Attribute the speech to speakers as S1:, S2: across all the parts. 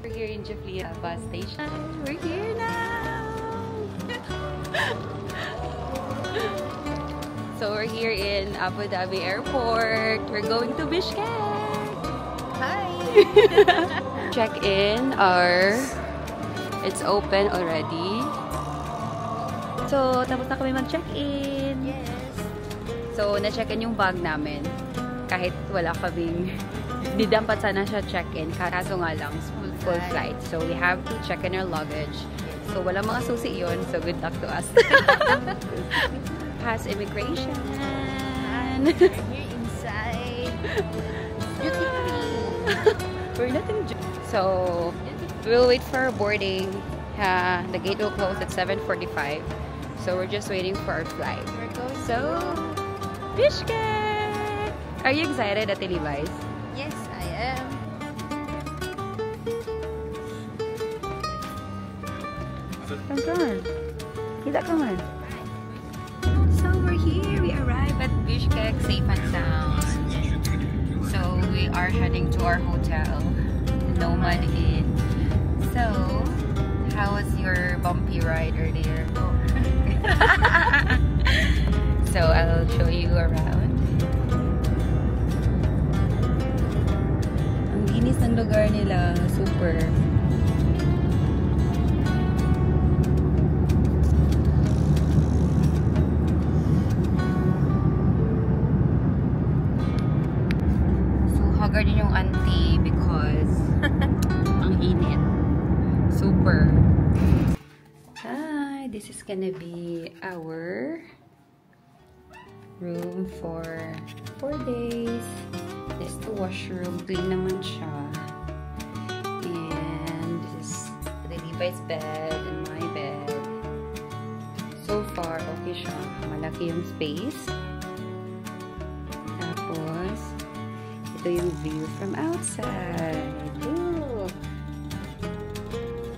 S1: We're here in Jaflia bus station. We're here now! So we're here in Abu Dhabi Airport. We're going to Bishkek! Hi! Check-in it's open already. So, tapos na kami mag-check-in.
S2: Yes.
S1: So, na-check-in yung bag namin. Kahit wala kaming didampat sana siya check-in. Kaso nga lang, full flight. So, we have to check in our luggage. So, wala mga susi yun. So, good luck to us. Pass immigration.
S2: We're here inside. Duty free.
S1: We're nothing. So, we'll wait for our boarding. The gate will close at 7:45. So, we're just waiting for our flight.
S2: We're going
S1: So, Bishkek! Are you excited, Ate Levi's?
S2: Yes, I am.
S1: Come on. Kita ka man. So, we're here. We arrived at Bishkek safe and sound. So, we are heading to our hotel, Nomad Inn. So, how was your bumpy ride earlier? So, I'll show you around. Ang linis ng lugar nila. Super. So, haggard din yung auntie because ang init. Super. Hi! This is gonna be our room for 4 days. This is the washroom. Clean naman siya. And this is the Levi's bed and my bed. So far, okay siya. Malaki yung space. Tapos, ito yung view from outside. Ooh.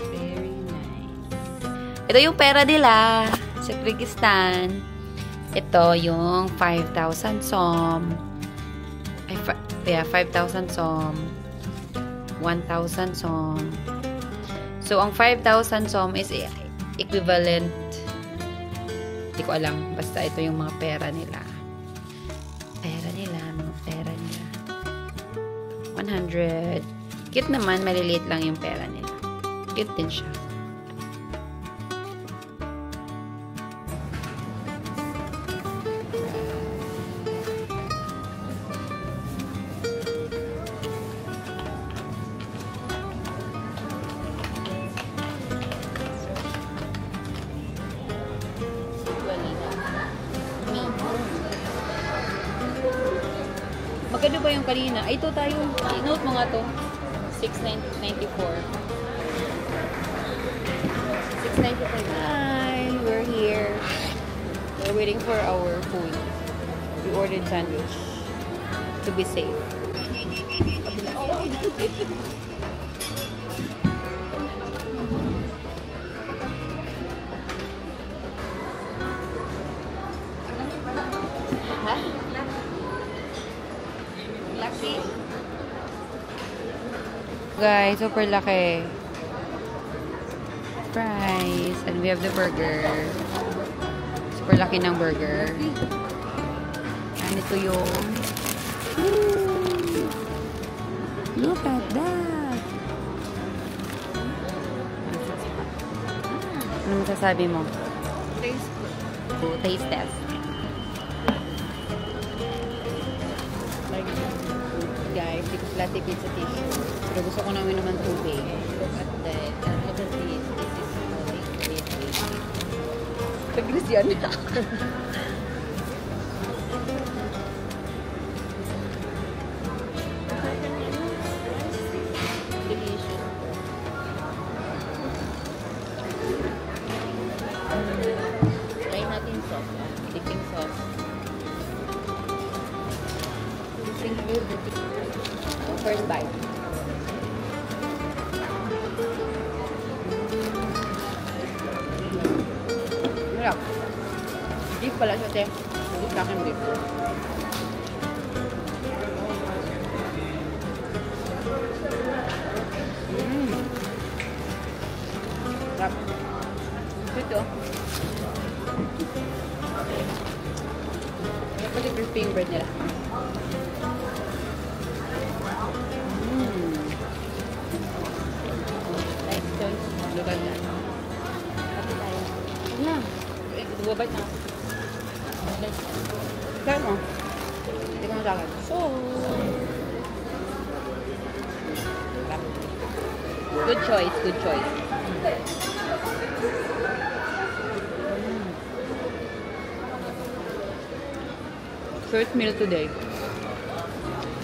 S1: Very nice. Ito yung pera nila sa Kyrgyzstan. Ito yung 5,000 som. 5,000 som. 1,000 som. So, ang 5,000 som is equivalent. Hindi ko alam. Basta ito yung mga pera nila. Pera nila. Mga pera nila. 100. Cute naman. Maliliit lang yung pera nila. Cute din siya. Magkano ba yung kanina? Ay, ito tayo. Note mo nga to. 694. 695. Hi! We're here. We're waiting for our food. We ordered sandwich. To be safe. Laki. Guys, super laki. Fries. And we have the burger. Super laki ng burger. And ito yung... Look at that! Ano masasabi mo?
S2: Taste good.
S1: Taste test. Guys, di ko plastic pizza tissue. Pero gusto ko namin naman tubig. Look at that. Look at this. This is Pag-gris yan. Delicious. Try natin sauce. Dipping sauce. First bite. Sarap. Beef pala siya, te. Hindi sa akin beef. crispy yung bread nila.
S2: Nice choice.
S1: Lugan na.
S2: Pati tayo.
S1: Huwag na. Bubabait na. Kaya mo. Hindi ko masakit.
S2: So,
S1: Good choice, good choice. First meal today.